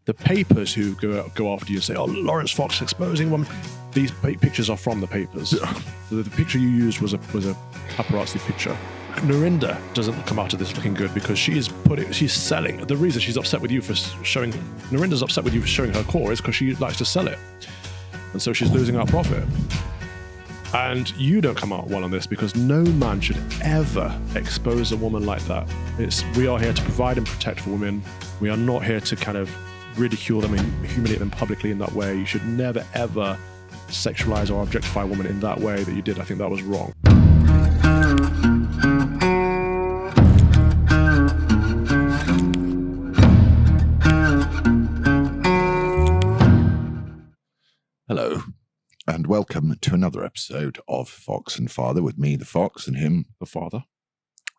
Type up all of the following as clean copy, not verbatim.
the papers who go after you and say, "Oh, Laurence Fox exposing woman." These pictures are from the papers. The picture you used was a paparazzi picture. Norinda doesn't come out of this looking good because she's selling. The reason she's upset with you for showing, Norinda's upset with you for showing her core is because she likes to sell it. And so she's losing out profit. And you don't come out well on this because no man should ever expose a woman like that. We are here to provide and protect for women. We are not here to kind of ridicule them and humiliate them publicly in that way. You should never, ever sexualize or objectify a woman in that way that you did. I think that was wrong. Hello, and welcome to another episode of Fox and Father with me, the Fox, and him, The father.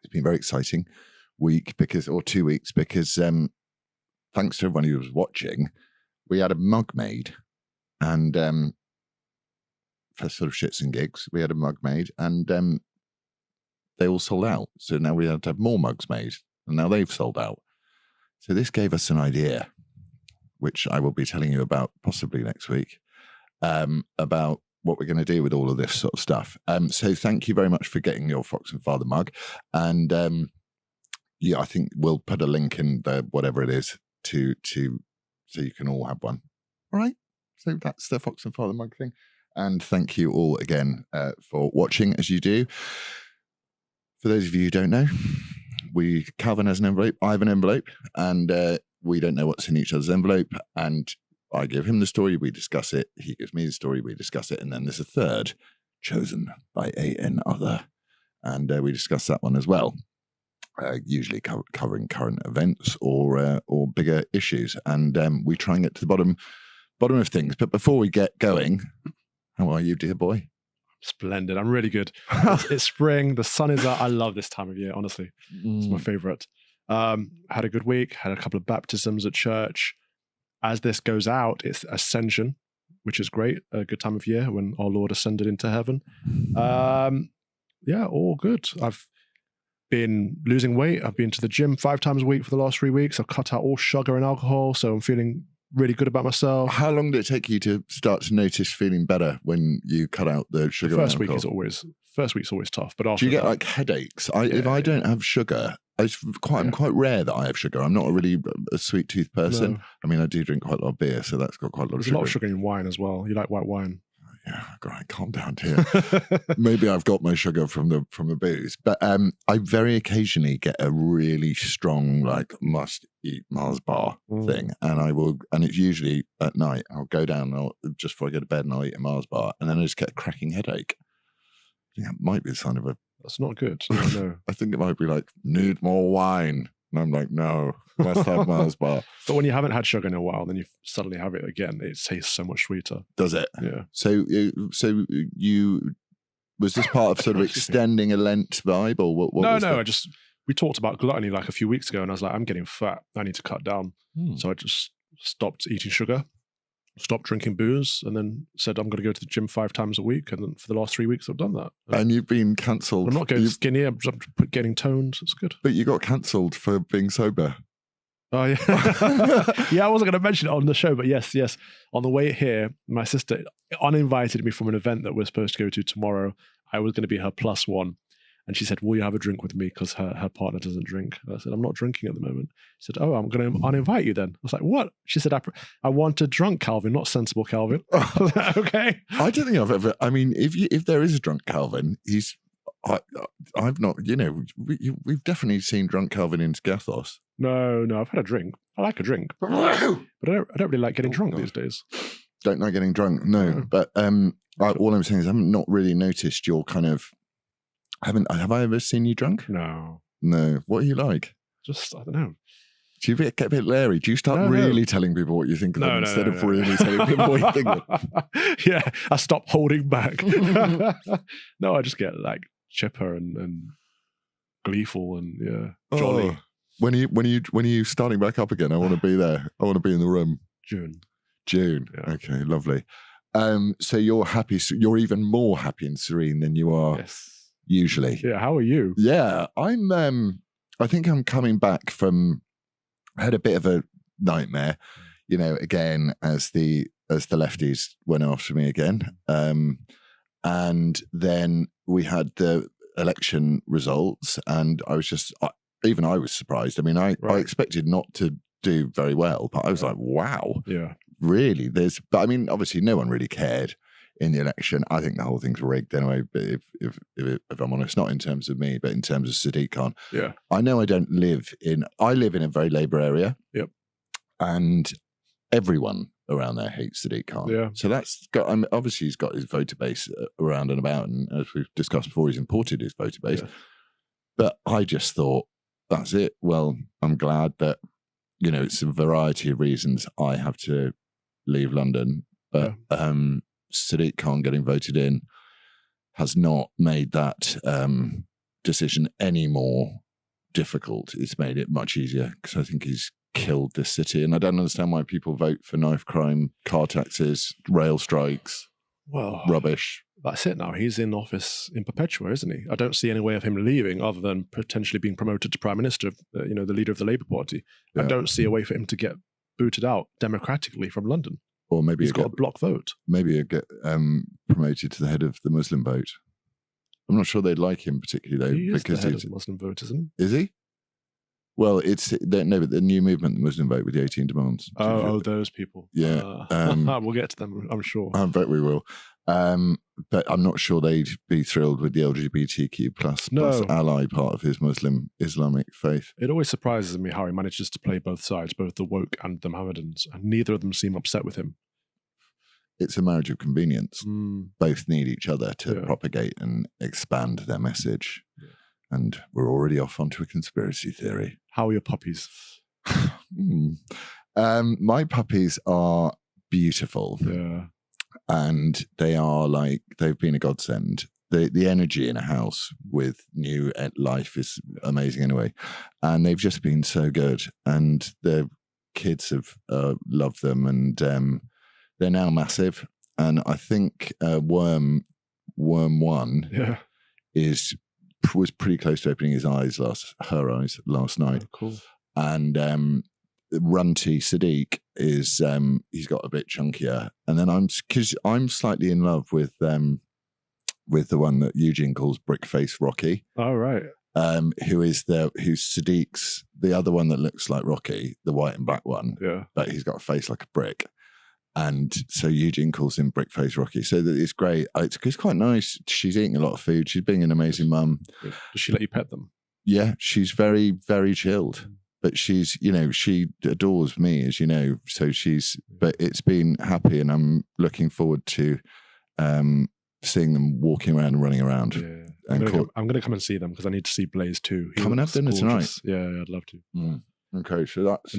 It's been a very exciting week because 2 weeks because thanks to everyone who was watching, we had a mug made, and for sort of shits and gigs, we had a mug made, and they all sold out. So now we had to have more mugs made, and now they've sold out. So this gave us an idea, which I will be telling you about possibly next week. About what we're going to do with all of this sort of stuff. So thank you very much for getting your Fox and Father mug. And yeah, I think we'll put a link in the whatever it is to so you can all have one. All right. So that's the Fox and Father mug thing. And thank you all again for watching as you do. For those of you who don't know, Calvin has an envelope, I have an envelope, and we don't know what's in each other's envelope. And I give him the story, we discuss it. He gives me the story, we discuss it. And then there's a third chosen by another. And we discuss that one as well. Usually covering current events or bigger issues. And we try and get to the bottom of things. But before we get going, how are you, dear boy? Splendid. I'm really good. It's spring. The sun is out. I love this time of year, honestly. It's my favorite. Had a good week. Had a couple of baptisms at church. As this goes out, it's Ascension, which is great. A good time of year when our Lord ascended into heaven. Yeah, all good. I've been losing weight. I've been to the gym 5 times a week for the last 3 weeks. I've cut out all sugar and alcohol, so I'm feeling really good about myself. How long did it take you to start to notice feeling better when you cut out the sugar and alcohol? First week's always tough. But after do you get like headaches? If I don't have sugar, I'm quite rare that I have sugar. I'm not really a sweet tooth person. No. I mean, I do drink quite a lot of beer, so that's got quite a lot of sugar. There's a lot of sugar in wine as well. You like white wine? Yeah, right, calm down here. Maybe I've got my sugar from the booze, but I very occasionally get a really strong like must eat Mars bar thing, and it's usually at night. I'll go down just before I go to bed, and I'll eat a Mars bar, and then I just get a cracking headache. I think that might be a sign of That's not good. No. I think it might be like, need more wine. And I'm like, no, must have Mars bar. But when you haven't had sugar in a while, then you suddenly have it again. It tastes so much sweeter. Does it? Yeah. So you was this part of sort of extending a Lent vibe, or what? No. We talked about gluttony like a few weeks ago, and I was like, I'm getting fat. I need to cut down. So I just stopped eating sugar, stopped drinking booze, and then said I'm going to go to the gym 5 times a week. And then for the last 3 weeks, I've done that. And you've been cancelled. I'm not getting skinny. I'm just getting toned. It's good. But you got cancelled for being sober. Oh, yeah. Yeah, I wasn't going to mention it on the show, but yes. On the way here, my sister uninvited me from an event that we're supposed to go to tomorrow. I was going to be her plus one. And she said, will you have a drink with me? Because her partner doesn't drink. I said, I'm not drinking at the moment. She said, oh, I'm going to uninvite you then. I was like, what? She said, I want a drunk Calvin, not sensible Calvin. I was like, okay. I don't think I've ever, I mean, if there is a drunk Calvin, I've not, we've definitely seen drunk Calvin in Scathos. No, I've had a drink. I like a drink. But I don't really like getting drunk these days. Don't like getting drunk, no. But all I'm saying is I haven't not really noticed your kind of, have I ever seen you drunk? No. What are you like? Just, I don't know. Do you get a bit leery? Do you start really telling people what you think of them instead of really telling people what you think of them? Yeah, I stop holding back. No, I just get like chipper and gleeful and jolly. When are you starting back up again? I want to be there. I want to be in the room. June. Yeah. Okay, lovely. So you're happy. You're even more happy and serene than you are usually. Yeah. How are you? Yeah, I'm. I think I'm coming back from. I had a bit of a nightmare again, as the lefties went after me again. And then we had the election results, and I was just, even I was surprised. I mean, I expected not to do very well, but I was like, wow, really? But I mean, obviously no one really cared in the election. I think the whole thing's rigged anyway, but if I'm honest, not in terms of me, but in terms of Sadiq Khan. Yeah. I know I live in a very Labour area. Yep. And everyone around there hates Sadiq Khan. Yeah. So that's got, obviously he's got his voter base around and about, and as we've discussed before, he's imported his voter base. Yeah. But I just thought, that's it. Well, I'm glad that, it's a variety of reasons I have to leave London, but Sadiq Khan getting voted in has not made that decision any more difficult. It's made it much easier, because I think he's killed this city, and I don't understand why people vote for knife crime, car taxes, rail strikes. Well, rubbish. That's it now. He's in office in perpetua, isn't he? I don't see any way of him leaving other than potentially being promoted to Prime Minister, the leader of the Labour Party. Yeah. I don't see a way for him to get booted out democratically from London. Or maybe he's got a block vote. Maybe he'll get promoted to the head of the Muslim vote. I'm not sure they'd like him particularly, though. He is because the head of the Muslim vote, isn't he? Is he? Well, but the new movement, the Muslim vote with the 18 demands. Oh, those people. Yeah. We'll get to them, I'm sure. I bet we will. But I'm not sure they'd be thrilled with the LGBTQ plus ally part of his Muslim Islamic faith. It always surprises me how he manages to play both sides, both the woke and the Mohammedans, and neither of them seem upset with him. It's a marriage of convenience. Both need each other to propagate and expand their message. Yeah. And we're already off onto a conspiracy theory. How are your puppies? My puppies are beautiful. Yeah. And they've been a godsend. The energy in a house with new life is amazing anyway. And they've just been so good. And the kids have loved them, and they're now massive. And I think Worm 1 was pretty close to opening her eyes last night. Oh, cool. And Runty Sadiq is he's got a bit chunkier, and then I'm slightly in love with the one that Eugene calls Brickface Rocky. Oh, right. Who's Sadiq's the other one that looks like Rocky, the white and black one. Yeah, but he's got a face like a brick. And so Eugene calls him Brickface Rocky. So that it's great. It's quite nice. She's eating a lot of food. She's being an amazing mum. Does she let you pet them? Yeah, she's very, very chilled. But she's, she adores me, as you know. So but it's been happy, and I'm looking forward to seeing them walking around and running around. Yeah. I'm going to come and see them, because I need to see Blaze too. Come and have dinner tonight. Yeah, I'd love to. Okay, so that's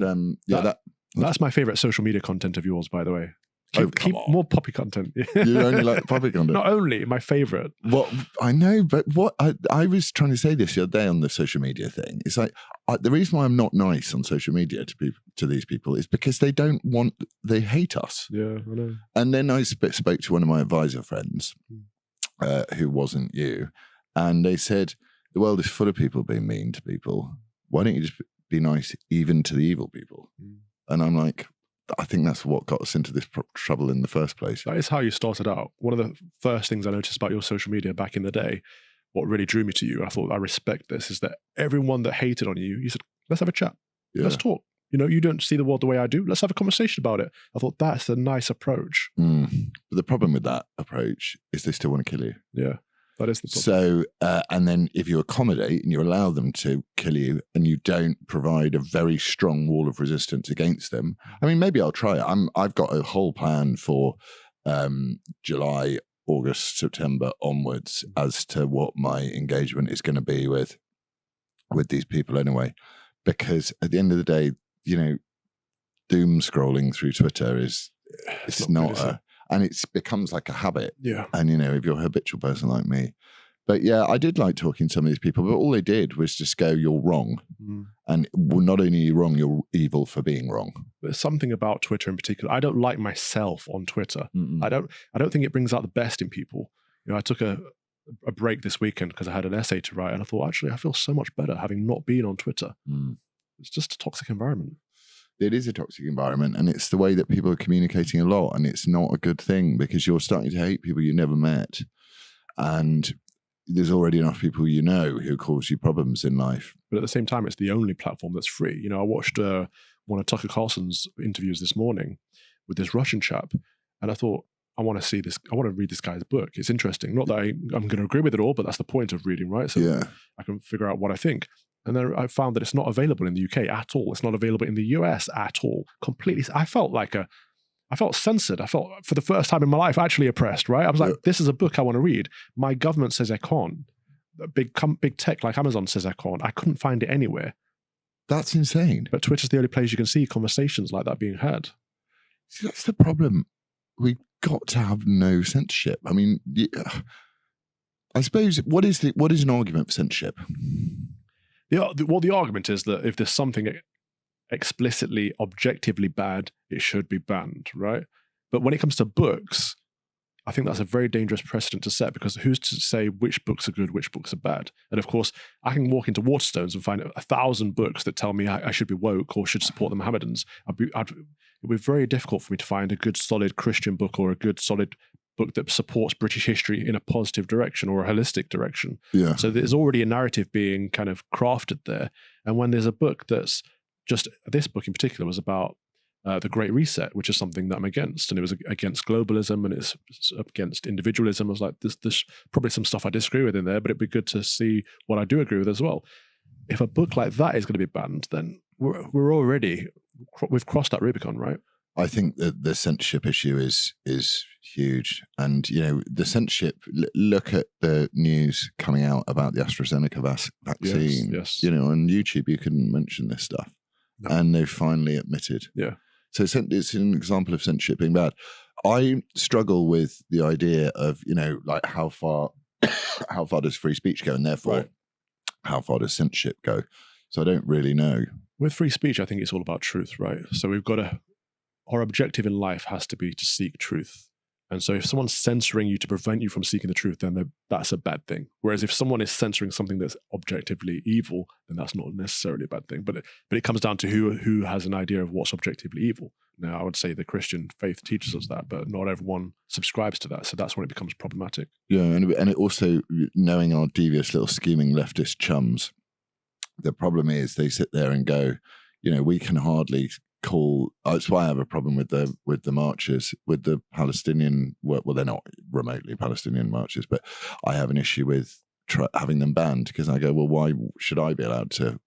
that's my favourite social media content of yours, by the way. Keep more poppy content. You only like poppy content? Not only, my favourite. What I know, but what I was trying to say this the other day on the social media thing, it's like the reason why I'm not nice on social media to these people is because they hate us. Yeah, I know. And then I spoke to one of my advisor friends, who wasn't you, and they said, the world is full of people being mean to people. Why don't you just be nice even to the evil people? And I'm like, I think that's what got us into this trouble in the first place. That is how you started out. One of the first things I noticed about your social media back in the day, what really drew me to you, I thought, I respect this, is that everyone that hated on you, you said, let's have a chat. Yeah. Let's talk. You don't see the world the way I do. Let's have a conversation about it. I thought that's a nice approach. But the problem with that approach is they still want to kill you. Yeah. That is the problem. So, and then if you accommodate and you allow them to kill you, and you don't provide a very strong wall of resistance against them, I mean, maybe I'll try it. I've got a whole plan for July, August, September onwards as to what my engagement is going to be with these people anyway. Because at the end of the day, doom scrolling through Twitter it's not and it becomes like a habit. Yeah. And, if you're a habitual person like me. But yeah, I did like talking to some of these people, but all they did was just go, you're wrong. And not only are you wrong, you're evil for being wrong. There's something about Twitter in particular. I don't like myself on Twitter. I don't think it brings out the best in people. I took a break this weekend because I had an essay to write, and I thought, actually, I feel so much better having not been on Twitter. It's just a toxic environment. it is a toxic environment, and it's the way that people are communicating a lot, and it's not a good thing because you're starting to hate people you never met, and there's already enough people you know who cause you problems in life. But at the same time, it's the only platform that's free. You know, I watched one of Tucker Carlson's interviews this morning with this Russian chap, and I thought, I want to see this. I want to read this guy's book. It's interesting. Not that I'm going to agree with it all, but that's the point of reading, right? So Yeah. I can figure out what I think. And then I found that it's not available in the UK at all. It's not available in the US at all. Completely. I felt censored. I felt for the first time in my life actually oppressed, right? I was like, this is a book I want to read. My government says I can't. Big tech like Amazon says I can't. I couldn't find it anywhere. That's insane. But Twitter's the only place you can see conversations like that being had. See, that's the problem. We've got to have no censorship. I mean, I suppose, what is an argument for censorship? The argument is that if there's something explicitly, objectively bad, it should be banned, right? But when it comes to books, I think that's a very dangerous precedent to set, because who's to say which books are good, which books are bad? And of course, I can walk into Waterstones and find 1,000 books that tell me I should be woke or should support the Mohammedans. It would be very difficult for me to find a good, solid Christian book or a good, solid book that supports British history in a positive direction or a holistic direction. Yeah. So there's already a narrative being kind of crafted there. And when there's a book that's just, this book in particular was about the Great Reset, which is something that I'm against. And it was against globalism and it's against individualism. I was like, there's probably some stuff I disagree with in there, but it'd be good to see what I do agree with as well. If a book like that is going to be banned, then we've crossed that Rubicon, right? I think that the censorship issue is huge. And, you know, the censorship, look at the news coming out about the AstraZeneca vaccine. Yes. You know, on YouTube, you couldn't mention this stuff. No. And they've finally admitted. Yeah. So it's an example of censorship being bad. I struggle with the idea of, you know, like how far does free speech go, and therefore how far does censorship go? So I don't really know. With free speech, I think it's all about truth, right? So our objective in life has to be to seek truth. And so if someone's censoring you to prevent you from seeking the truth, then that's a bad thing. Whereas if someone is censoring something that's objectively evil, then that's not necessarily a bad thing. But it comes down to who has an idea of what's objectively evil. Now, I would say the Christian faith teaches us that, but not everyone subscribes to that. So that's when it becomes problematic. Yeah, and it also, knowing our devious little scheming leftist chums, the problem is they sit there and go, you know, we can hardly call. That's why I have a problem with the marches, with the Palestinian. Well, they're not remotely Palestinian marches, but I have an issue with having them banned, because I go, well, why should I be allowed to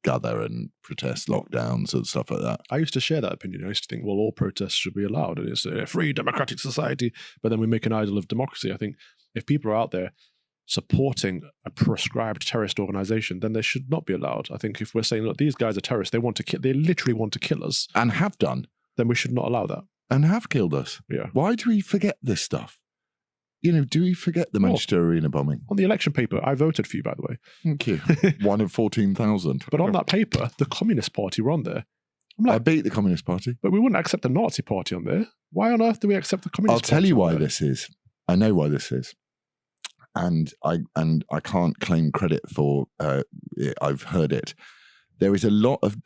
gather and protest lockdowns and stuff like that? I used to share that opinion. I used to think, well, all protests should be allowed, and it's a free democratic society. But then we make an idol of democracy. I think if people are out there supporting a prescribed terrorist organization, then they should not be allowed. I think if we're saying, look, these guys are terrorists, they literally want to kill us. And have done. Then we should not allow that. And have killed us. Yeah. Why do we forget this stuff? You know, do we forget the Manchester Arena bombing? On the election paper, I voted for you, by the way. Thank you. 1 in 14,000. But on that paper, the Communist Party were on there. I'm like, I beat the Communist Party. But we wouldn't accept the Nazi Party on there. Why on earth do we accept the Communist Party? I'll tell you why this is. I know why this is. And I can't claim credit for it. I've heard it. There is a lot of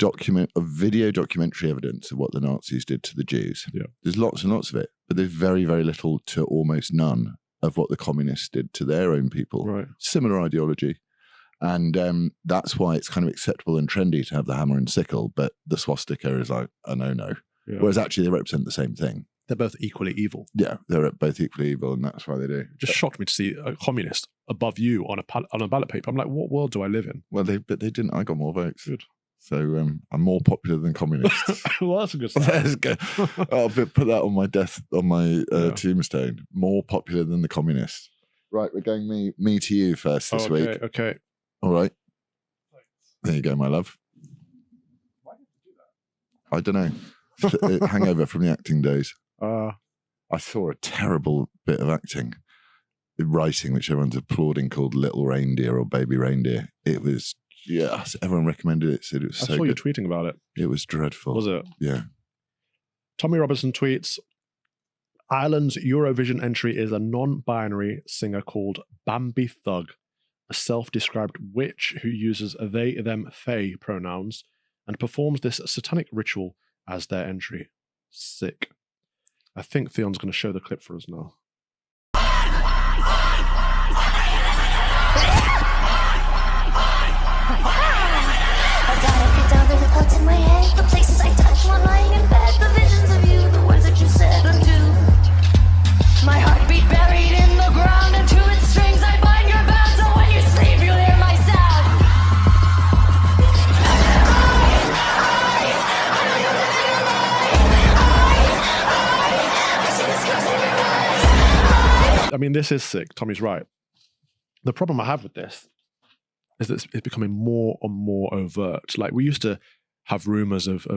video documentary evidence of what the Nazis did to the Jews. Yeah. There's lots and lots of it, but there's very, very little to almost none of what the communists did to their own people. Right. Similar ideology. And that's why it's kind of acceptable and trendy to have the hammer and sickle, but the swastika is like a no-no. Yeah. Whereas actually they represent the same thing. They're both equally evil. Yeah, they're both equally evil, and that's why they do. It just shocked me to see a communist above you on a ballot paper. I'm like, what world do I live in? Well, they didn't. I got more votes. Good. So I'm more popular than communists. Well, that's a good sign. Let's go. I'll put that on my tombstone. More popular than the communists. Right, we're going me to you first this week. Okay. All right. There you go, my love. Why did you do that? I don't know. Hangover from the acting days. I saw a terrible bit of acting, writing, which everyone's applauding, called Little Reindeer or Baby Reindeer. It was, yes, everyone recommended it, said it was so good. I saw you tweeting about it. It was dreadful. Was it? Yeah. Tommy Robinson tweets, Ireland's Eurovision entry is a non-binary singer called Bambi Thug, a self-described witch who uses they, them, they pronouns and performs this satanic ritual as their entry. Sick. I think Theon's going to show the clip for us now. What's in my head? The places I touch while lying in bed. The visions of you, the words that you said undo. My heartbeat buried in the ground, and to its strings I bind your bound. So when you sleep, you'll hear my sound. I mean, this is sick. Tommy's right. The problem I have with this is that it's becoming more and more overt. Like, we used to have rumors of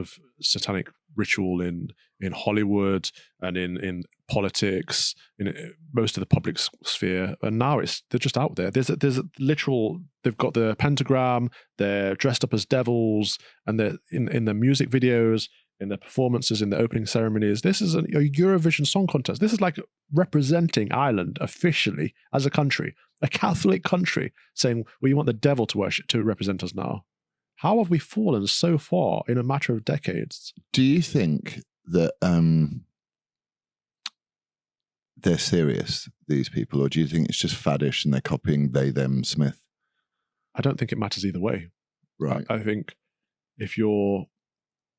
satanic ritual in Hollywood and in politics, in most of the public sphere, and now they're just out there. There's a literal. They've got the pentagram. They're dressed up as devils, and they're in the music videos, in their performances, in the opening ceremonies. This is a Eurovision Song Contest. This is like representing Ireland officially as a country, a Catholic country, saying we want the devil to represent us now. How have we fallen so far in a matter of decades? Do you think that they're serious, these people, or do you think it's just faddish and they're copying they, them, Smith? I don't think it matters either way. Right. I think if you're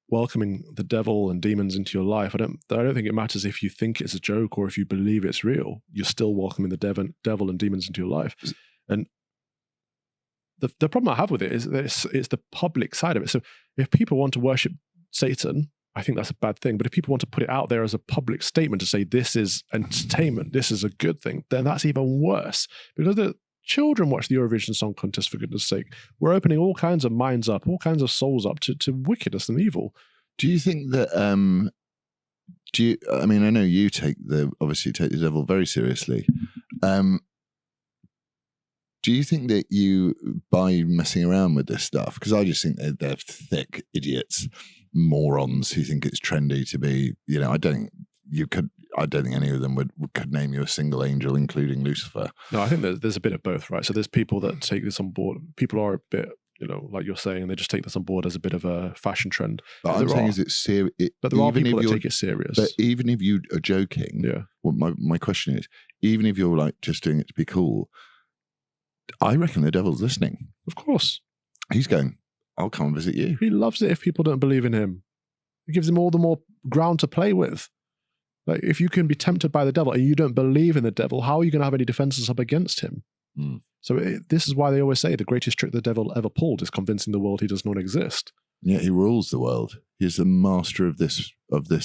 welcoming the devil and demons into your life, I don't think it matters if you think it's a joke or if you believe it's real. You're still welcoming the devil and demons into your life. And the problem I have with it is that it's the public side of it. So if people want to worship Satan, I think that's a bad thing. But if people want to put it out there as a public statement to say this is entertainment, this is a good thing, then that's even worse. Because the children watch the Eurovision Song Contest, for goodness sake. We're opening all kinds of minds up, all kinds of souls up to wickedness and evil. Do you think that, I mean, I know you obviously take the devil very seriously. Do you think that by messing around with this stuff, because I just think they're thick idiots, morons who think it's trendy to be, I don't think any of them could name you a single angel, including Lucifer. No, I think there's a bit of both, right? So there's people that take this on board. People are a bit, like you're saying, and they just take this on board as a bit of a fashion trend. But I'm saying is it's serious. But there are people that take it serious. But even if you are joking, yeah. Well, my question is, even if you're like just doing it to be cool, I reckon the devil's listening. Of course. He's going, I'll come and visit you. He loves it if people don't believe in him. It gives him all the more ground to play with. Like, if you can be tempted by the devil and you don't believe in the devil, how are you going to have any defenses up against him? Mm. So this is why they always say the greatest trick the devil ever pulled is convincing the world he does not exist. Yeah, he rules the world. He's the master of this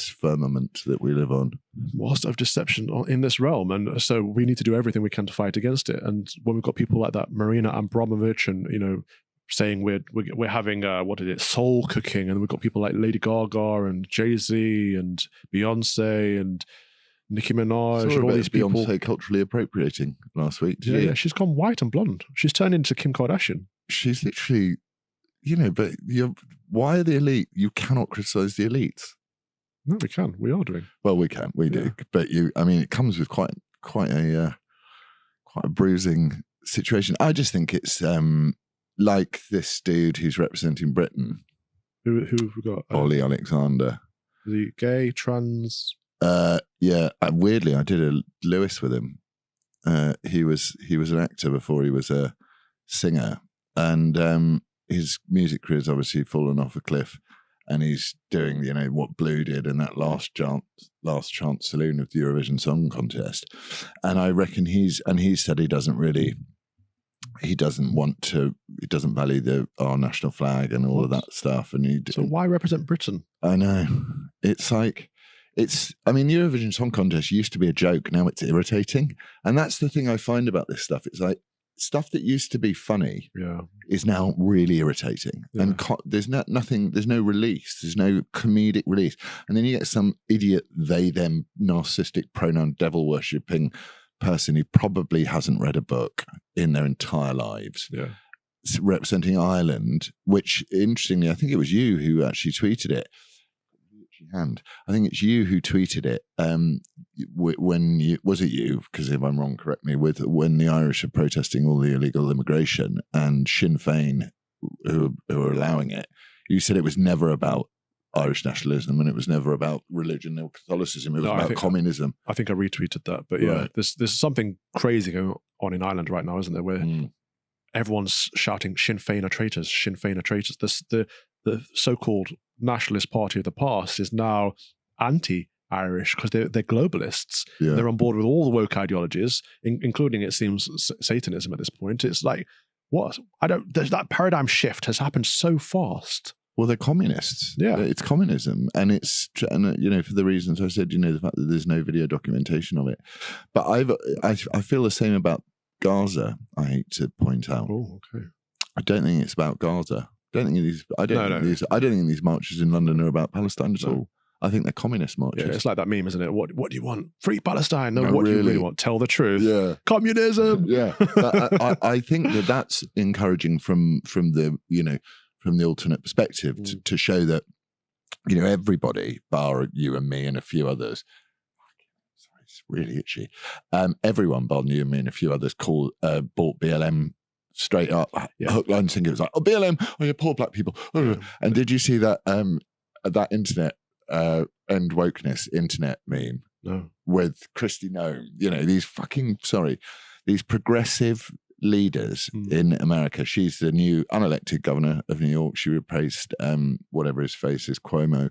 firmament that we live on. Master of deception in this realm. And so we need to do everything we can to fight against it. And when we've got people like that, Marina Abramovich, and, saying we're having, soul cooking. And we've got people like Lady Gaga and Jay-Z and Beyonce and Nicki Minaj and all these people. Beyonce culturally appropriating last week. Yeah, she's gone white and blonde. She's turned into Kim Kardashian. She's literally, but why are the elite? You cannot criticize the elites. No, we can. We are doing. Well, we can. We do. But it comes with quite a bruising situation. I just think it's like this dude who's representing Britain. Who have we got? Ollie Alexander. Is he gay, trans? Yeah. Weirdly, I did a Lewis with him. He was an actor before he was a singer, and his music career has obviously fallen off a cliff. And he's doing, what Blue did in that last chance saloon of the Eurovision Song Contest. And I reckon he said he doesn't value our national flag and all of that stuff. And so why represent Britain? I know. It's like, Eurovision Song Contest used to be a joke. Now it's irritating. And that's the thing I find about this stuff. It's like, stuff that used to be funny is now really irritating. Yeah. And there's no release. There's no comedic release. And then you get some idiot, they, them, narcissistic pronoun, devil worshipping person who probably hasn't read a book in their entire lives. Yeah. Representing Ireland, which, interestingly, I think it was you who actually tweeted it. I think it's you who tweeted it. Was it you? Because if I'm wrong, correct me. When the Irish are protesting all the illegal immigration and Sinn Féin, who are allowing it, you said it was never about Irish nationalism, and it was never about religion or Catholicism. It was about communism. I think I retweeted that. But yeah, there's something crazy going on in Ireland right now, isn't there? Where everyone's shouting Sinn Féin are traitors, Sinn Féin are traitors. The so-called nationalist party of the past is now anti-Irish because they're globalists. Yeah. They're on board with all the woke ideologies, including, it seems, Satanism at this point. It's like, what? That paradigm shift has happened so fast. Well, they're communists. Yeah. It's communism. And for the reasons I said, the fact that there's no video documentation of it. But I feel the same about Gaza, I hate to point out. Oh, okay. I don't think it's about Gaza. I don't think these marches in London are about Palestine at all. I think they're communist marches. Yeah, it's like that meme, isn't it? What do you want? Free Palestine. No, what do you really want? Tell the truth. Yeah. Communism. Yeah. But I think that's encouraging from the alternate perspective to show that, everybody, bar you and me and a few others, sorry, it's really itchy. Everyone, bar you and me and a few others, bought BLM straight up, hook, line, and sinker. It was like, oh, BLM, oh, yeah, poor black people. And did you see that that internet end wokeness internet meme? No. With Kristi Noem, these progressive leaders in America. She's the new unelected governor of New York. She replaced whatever his face is, Cuomo,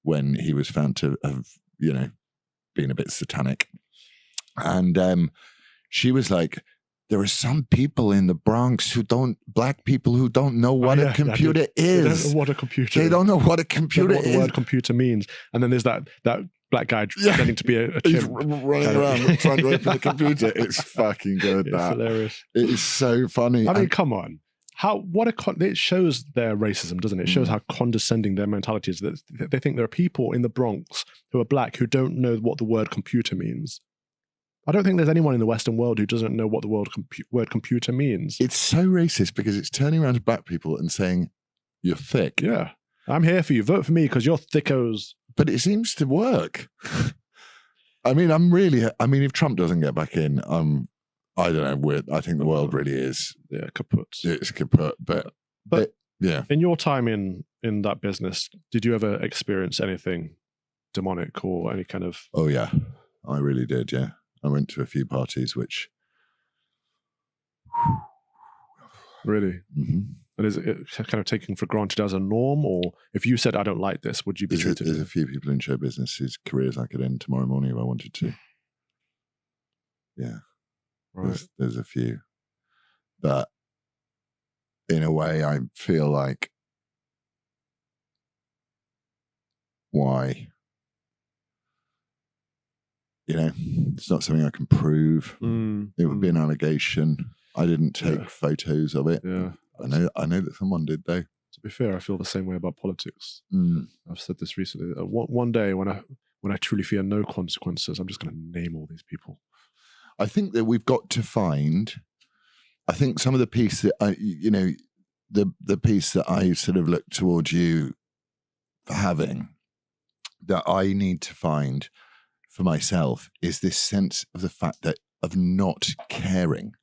when he was found to have, been a bit satanic. And she was like, there are some people in the Bronx black people who don't know what a computer is. They don't know what a computer is. They don't know what a computer is. What the word computer means. And then there's that black guy pretending to be a He's chimp. running around trying to open the computer. It's fucking good, It's hilarious. It is so funny. I mean, come on. It shows their racism, doesn't it? It shows how condescending their mentality is. That they think there are people in the Bronx who are black who don't know what the word computer means. I don't think there's anyone in the Western world who doesn't know what the word computer means. It's so racist because it's turning around to black people and saying, you're thick. Yeah. I'm here for you. Vote for me because you're thickos. But it seems to work. I mean, if Trump doesn't get back in, I don't know, I think the world really is. Yeah, kaput. It's kaput. But yeah. In your time in that business, did you ever experience anything demonic or any kind of... Oh, yeah. I really did, yeah. I went to a few parties which... Really? Mm-hmm. And is it kind of taken for granted as a norm? Or if you said, I don't like this, would you be treated? There's a few people in show business whose careers I could end tomorrow morning if I wanted to. Yeah. Right. There's a few. But in a way, I feel like, why? It's not something I can prove. It would be an allegation. I didn't take photos of it. Yeah. I know that someone did, though. To be fair, I feel the same way about politics. I've said this recently. One day when I truly fear no consequences, I'm just going to name all these people. I think that we've got to find... I think some of the piece that the piece that I sort of look towards you for having, that I need to find for myself, is this sense of the fact that of not caring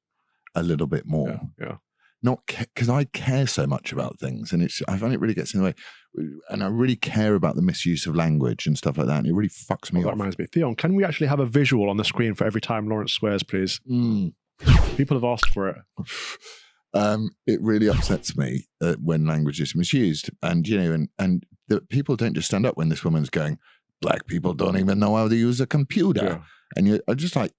a little bit more. Yeah. Not because I care so much about things, and I find it really gets in the way. And I really care about the misuse of language and stuff like that, and it really fucks me off. That reminds me. Theon, can we actually have a visual on the screen for every time Laurence swears, please? People have asked for it. It really upsets me when language is misused, and and that people don't just stand up when this woman's going, black people don't even know how to use a computer, and I'm just like,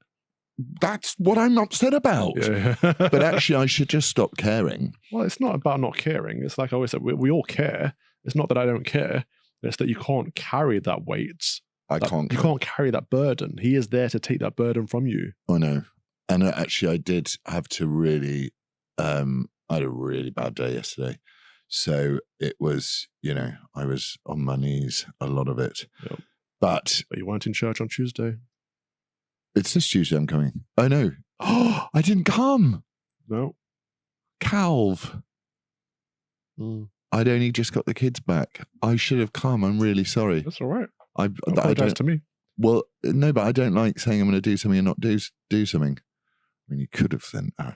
that's what I'm upset about. Yeah. But actually, I should just stop caring. Well, it's not about not caring. It's like I always said, we all care. It's not that I don't care. It's that you can't carry that weight. You can't carry that burden. He is there to take that burden from you. I know. And actually, I did have to really, I had a really bad day yesterday. So it was, I was on my knees, a lot of it. Yep. But you weren't in church on Tuesday. It's this Tuesday I'm coming. Oh, no. Oh, I didn't come. No. Calv. I'd only just got the kids back. I should have come. I'm really sorry. That's all right. I apologize to me. Well, no, but I don't like saying I'm going to do something and not do something. I mean, you could have sent a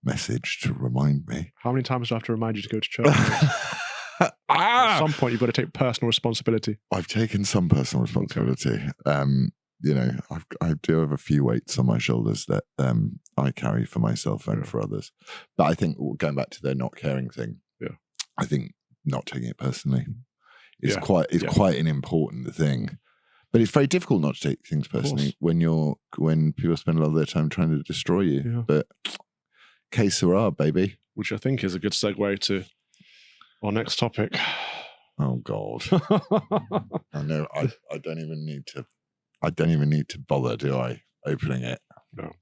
message to remind me. How many times do I have to remind you to go to church? At some point, you've got to take personal responsibility. I've taken some personal responsibility. You know, I do have a few weights on my shoulders that I carry for myself and for others. But I think going back to their not caring thing, I think not taking it personally is quite an important thing. But it's very difficult not to take things personally when people spend a lot of their time trying to destroy you. Yeah. But que sera, baby. Which I think is a good segue to our next topic. Oh God. I know I don't even need to bother, do I? Opening it. No.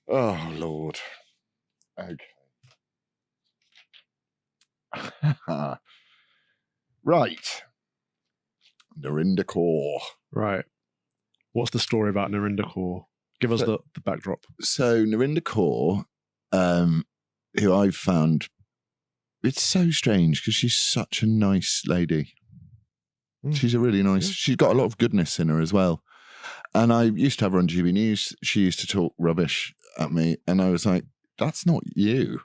Oh Lord. Okay. Right. Narinder Kaur. Right. What's the story about Narinder Kaur? Give us the backdrop. So Narinder Kaur, who I've found, it's so strange because she's such a nice lady. She's a really nice, she's got a lot of goodness in her as well. And I used to have her on GB News. She used to talk rubbish at me. And I was like, that's not you.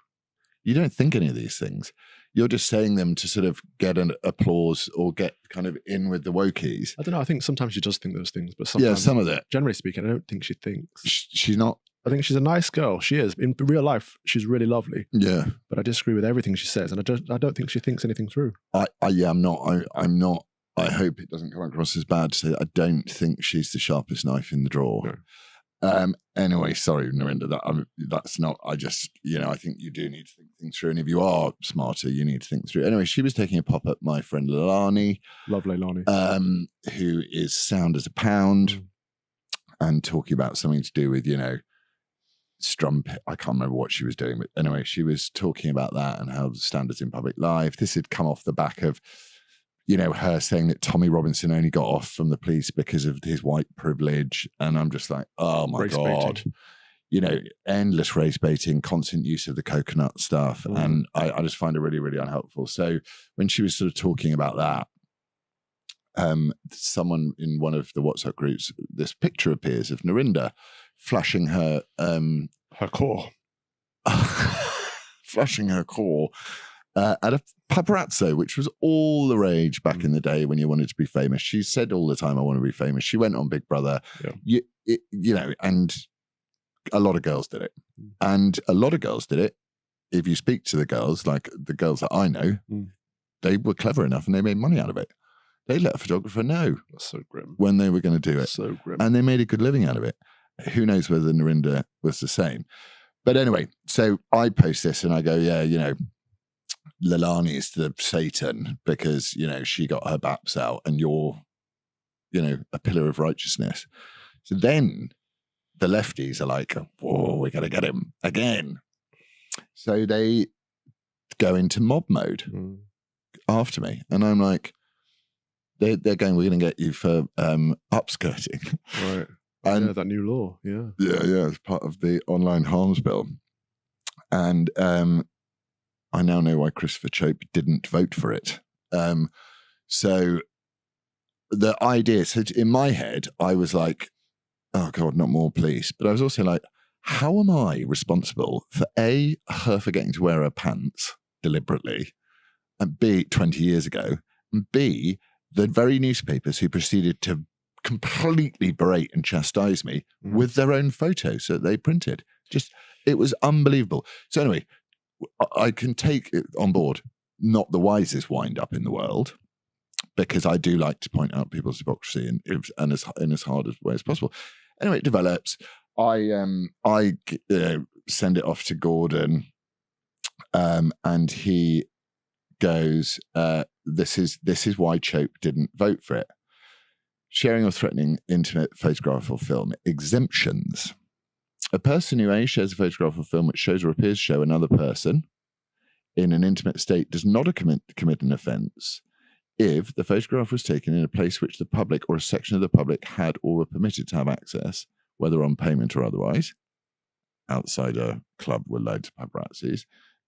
You don't think any of these things. You're just saying them to sort of get an applause or get kind of in with the wokies. I don't know. I think sometimes she does think those things, but sometimes, some of it. Generally speaking, I don't think she thinks. She's not. I think she's a nice girl. She is. In real life, she's really lovely. Yeah. But I disagree with everything she says, and I don't think she thinks anything through. I'm not. I hope it doesn't come across as bad to say that I don't think she's the sharpest knife in the drawer. No. Anyway, sorry, Narinder, that's not, I just, I think you do need to think things through. And if you are smarter, you need to think through. Anyway, she was taking a pop at my friend Lani. Lovely Lani. Who is sound as a pound and talking about something to do with, strumpet. I can't remember what she was doing. But anyway, she was talking about that and how the standards in public life. This had come off the back of, her saying that Tommy Robinson only got off from the police because of his white privilege. And I'm just like, oh my God. Endless race baiting, constant use of the coconut stuff. And I just find it really, really unhelpful. So when she was sort of talking about that, someone in one of the WhatsApp groups, this picture appears of Narinder flashing her core. Flashing her core at a paparazzo, which was all the rage back in the day when you wanted to be famous. She said all the time, I want to be famous. She went on Big Brother, and a lot of girls did it. And a lot of girls did it. If you speak to the girls, like the girls that I know, they were clever enough and they made money out of it. They let a photographer know. That's so grim. When they were going to do it. So grim. And they made a good living out of it. Who knows whether Narinder was the same. But anyway, so I post this and I go, Lilani is the Satan because, she got her baps out and you're, a pillar of righteousness. So then the lefties are like, whoa, we got to get him again. So they go into mob mode after me. And I'm like, they're going, we're going to get you for upskirting. Right. And that new law. Yeah. Yeah. It's part of the online harms bill. And I now know why Christopher Chope didn't vote for it. So the idea, so in my head, I was like, oh God, not more police. But I was also like, how am I responsible for A, her forgetting to wear her pants deliberately, and B, 20 years ago, and B, the very newspapers who proceeded to completely berate and chastise me with their own photos that they printed. It was unbelievable. So anyway, I can take it on board, not the wisest wind up in the world, because I do like to point out people's hypocrisy in as hard a way as possible. Anyway, it develops. I send it off to Gordon, and he goes, "This is why Chope didn't vote for it. Sharing or threatening intimate photograph or film exemptions. A person who A, shares a photograph or film which shows or appears to show another person in an intimate state does not commit an offence if the photograph was taken in a place which the public or a section of the public had or were permitted to have access, whether on payment or otherwise, outside a club with loads of paparazzis.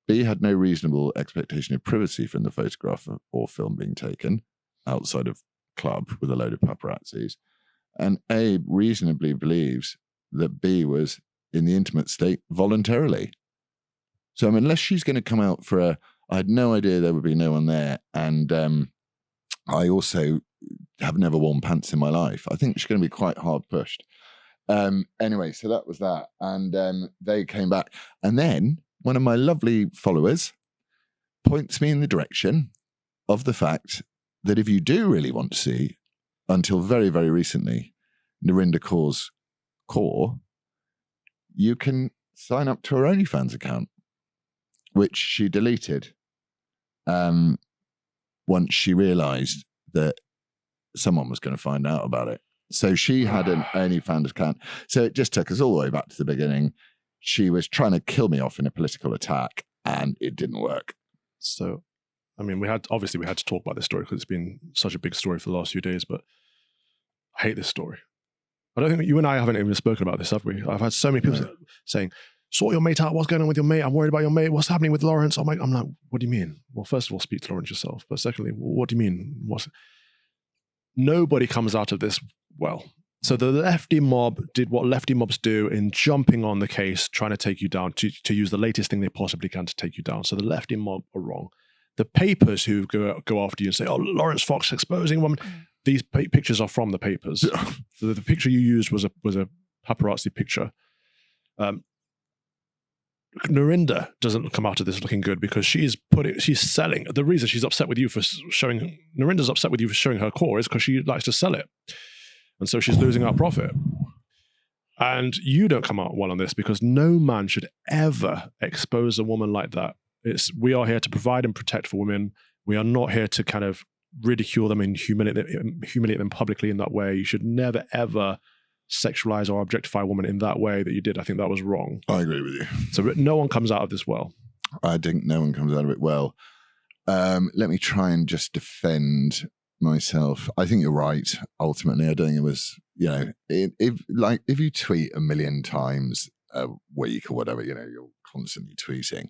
B, had no reasonable expectation of privacy from the photograph or film being taken, outside of club with a load of paparazzis. And A, reasonably believes that B was in the intimate state voluntarily. So unless she's going to come out for I had no idea there would be no one there. And I also have never worn pants in my life. I think she's going to be quite hard pushed. Anyway, so that was that. And they came back. And then one of my lovely followers points me in the direction of the fact that if you do really want to see, until very, very recently, Narinder Kaur's core, you can sign up to her OnlyFans account, which she deleted once she realised that someone was going to find out about it. So she had an OnlyFans account. So it just took us all the way back to the beginning. She was trying to kill me off in a political attack, and it didn't work. So, I mean, we had to talk about this story because it's been such a big story for the last few days, but I hate this story. I don't think you and I haven't even spoken about this, have we? I've had so many people saying, sort your mate out, what's going on with your mate? I'm worried about your mate. What's happening with Laurence? I'm like, what do you mean? Well, first of all, speak to Laurence yourself. But secondly, what do you mean? Nobody comes out of this well. So the lefty mob did what lefty mobs do in jumping on the case, trying to take you down, to use the latest thing they possibly can to take you down. So the lefty mob are wrong. The papers who go after you and say, oh, Laurence Fox exposing woman, these pictures are from the papers. So the picture you used was a paparazzi picture. Narinder doesn't come out of this looking good because she's selling. The reason she's upset with you for showing, Narinder's upset with you for showing her core is because she likes to sell it. And so she's losing out profit. And you don't come out well on this because no man should ever expose a woman like that. We are here to provide and protect for women. We are not here to kind of ridicule them and humiliate them publicly in that way. You should never, ever sexualize or objectify a woman in that way that you did. I think that was wrong. I agree with you. So no one comes out of this well. I think no one comes out of it well. Let me try and just defend myself. I think you're right. Ultimately, I don't think it was, if you tweet 1 million times a week or whatever, you're constantly tweeting,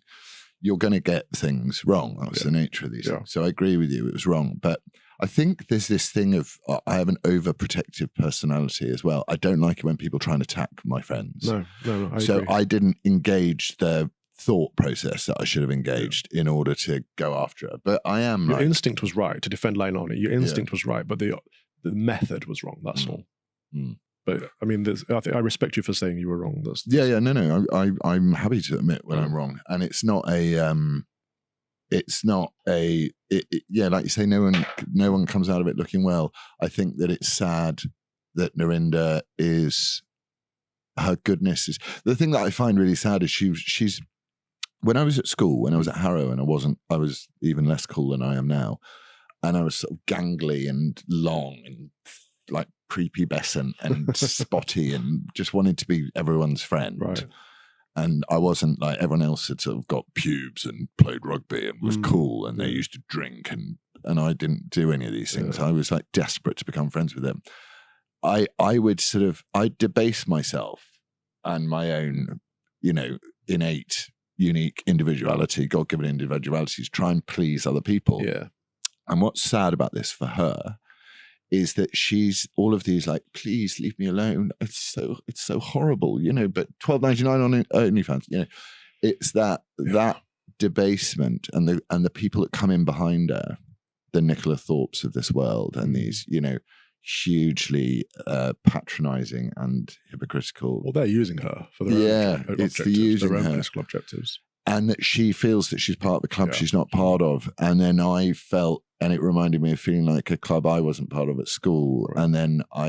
you're going to get things wrong. That's the nature of these things. So I agree with you. It was wrong. But I think there's this thing of, I have an overprotective personality as well. I don't like it when people try and attack my friends. No, I so agree. I didn't engage the thought process that I should have engaged in order to go after her. But I am Your instinct was right to defend Leilani. Your instinct was right, but the method was wrong. That's all. Mm. But I mean, I respect you for saying you were wrong. No. I'm happy to admit when I'm wrong, and it's not like you say, no one comes out of it looking well. I think that it's sad that Narinder her goodness is the thing that I find really sad is she's when I was at school, when I was at Harrow, and I was even less cool than I am now, and I was sort of gangly and long and like prepubescent and spotty and just wanted to be everyone's friend. Right. And I wasn't like everyone else had sort of got pubes and played rugby and was cool and they used to drink and I didn't do any of these things. I was like desperate to become friends with them. I would I'd debase myself and my own, innate, unique individuality, God-given individualities, try and please other people. Yeah. And what's sad about this for her is that she's all of these like, please leave me alone. It's so horrible, but $12.99 on OnlyFans, it's that debasement and the people that come in behind her, the Nicola Thorpes of this world and these, hugely patronizing and hypocritical. Well, they're using her for their own it's objectives, the their own her. political objectives. And that she feels that she's part of the club she's not part of. And then I felt, and it reminded me of feeling like a club I wasn't part of at school. Right. And then But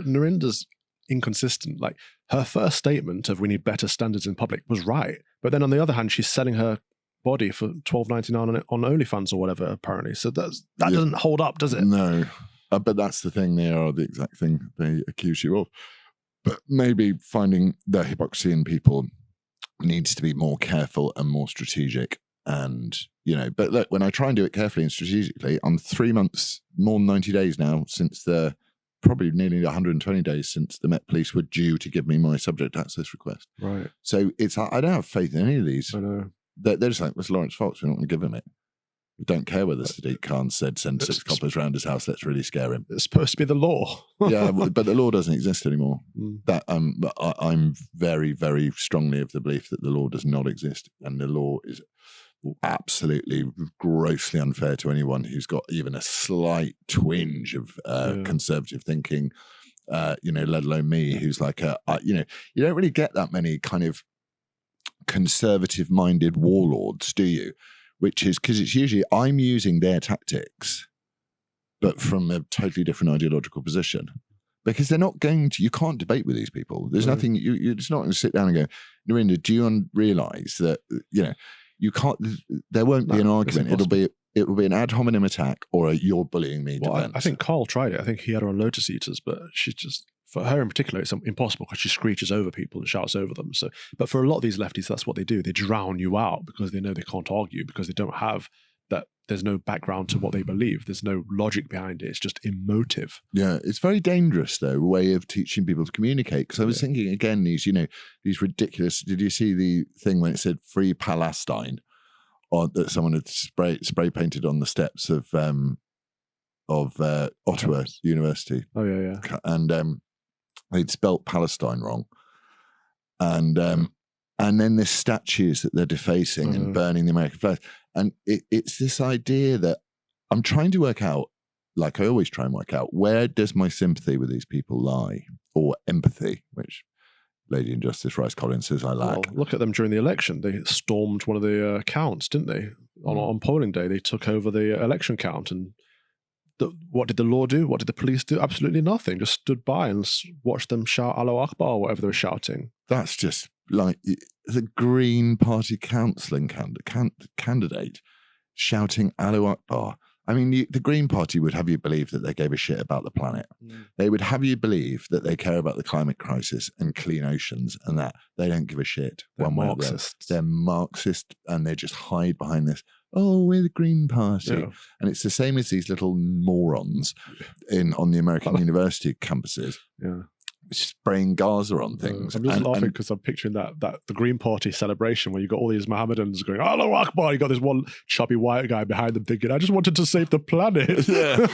Narinder's inconsistent. Like her first statement of we need better standards in public was right. But then on the other hand, she's selling her body for $12.99 on OnlyFans or whatever, apparently. So that doesn't hold up, does it? No. But that's the thing. They are the exact thing they accuse you of. But maybe finding the hypocrisy in people needs to be more careful and more strategic. And, but look, when I try and do it carefully and strategically, I'm 3 months, more than 90 days now since probably nearly 120 days since the Met Police were due to give me my subject access request. Right. So I don't have faith in any of these. I know. They're just like, it's Laurence Fox, we're not going to give him it. We don't care whether Sadiq Khan said send 6 coppers round his house, let's really scare him. It's supposed to be the law. Yeah, but the law doesn't exist anymore. That I'm very, very strongly of the belief that the law does not exist, and the law is absolutely grossly unfair to anyone who's got even a slight twinge of conservative thinking, let alone me, who's like you don't really get that many kind of conservative-minded warlords, do you? Which is because it's usually I'm using their tactics, but from a totally different ideological position. Because they're not going to, you can't debate with these people. There's nothing, you're just not going to sit down and go, Narinder, do you realise that, you can't, there won't be an argument. It'll be an ad hominem attack or a you're bullying me defense. I think Carl tried it. I think he had her on Lotus Eaters, but she's just, for her in particular, it's impossible because she screeches over people and shouts over them. So, but for a lot of these lefties, that's what they do. They drown you out because they know they can't argue because they don't have that. There's no background to what they believe. There's no logic behind it. It's just emotive. Yeah, it's very dangerous, though, way of teaching people to communicate. Because I was thinking, again, these ridiculous... Did you see the thing when it said Free Palestine? Or that someone had spray painted on the steps of Ottawa University. Oh, yeah. And they'd spelt Palestine wrong. And then there's statues that they're defacing and burning the American flag. And it's this idea that I'm trying to work out, like I always try and work out, where does my sympathy with these people lie? Or empathy, which Lady in Justice Rice Collins says I lack. Well, look at them during the election. They stormed one of the counts, didn't they? On polling day, they took over the election count. And what did the law do? What did the police do? Absolutely nothing. Just stood by and watched them shout Allahu Akbar or whatever they were shouting. That's just like the Green Party counselling candidate shouting Allahu Akbar. I mean, the Green Party would have you believe that they gave a shit about the planet. They would have you believe that they care about the climate crisis and clean oceans and that they don't give a shit. They're Marxists. They're Marxist and they just hide behind this, oh, we're the Green Party. Yeah. And it's the same as these little morons on the American university campuses. Yeah. Spraying Gaza on things. I'm just laughing because I'm picturing that the Green Party celebration where you got all these Mohammedans going, Allahu Akbar. You got this one chubby white guy behind them thinking, I just wanted to save the planet. Yeah.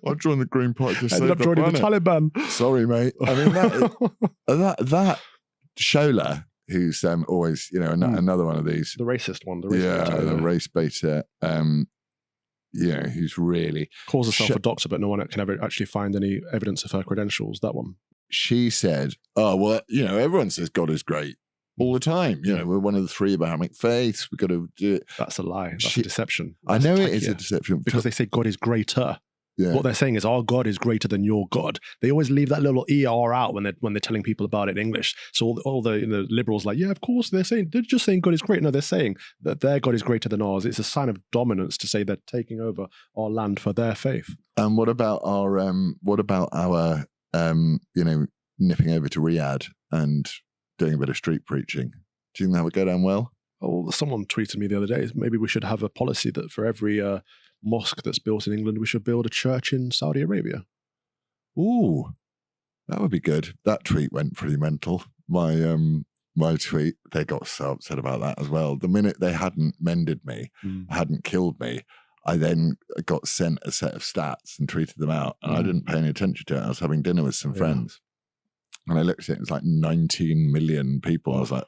I joined the Green Party to save the planet. Ended up joining the Taliban. Sorry, mate. I mean, that Shola, who's always, another one of these. The racist one. The race baiter. Who's really... calls herself a doctor, but no one can ever actually find any evidence of her credentials, that one. She said, oh, well, everyone says God is great all the time. We're one of the three Abrahamic faiths. We've got to do it. That's a lie. That's a deception. I know it is a deception. Because they say God is greater. Yeah. What they're saying is our God is greater than your God. They always leave that little ER out when they're telling people about it in English. So all the liberals are like, yeah, of course, they're just saying God is great. No, they're saying that their God is greater than ours. It's a sign of dominance to say they're taking over our land for their faith. And what about our nipping over to Riyadh and doing a bit of street preaching? Do you think that would go down well? Oh, someone tweeted me the other day, maybe we should have a policy that for every mosque that's built in England, we should build a church in Saudi Arabia. Ooh, that would be good. That tweet went pretty mental. My tweet, they got so upset about that as well. The minute they hadn't mended me, hadn't killed me, I then got sent a set of stats and tweeted them out, and I didn't pay any attention to it. I was having dinner with some friends, and I looked at it, it was like 19 million people. I was like,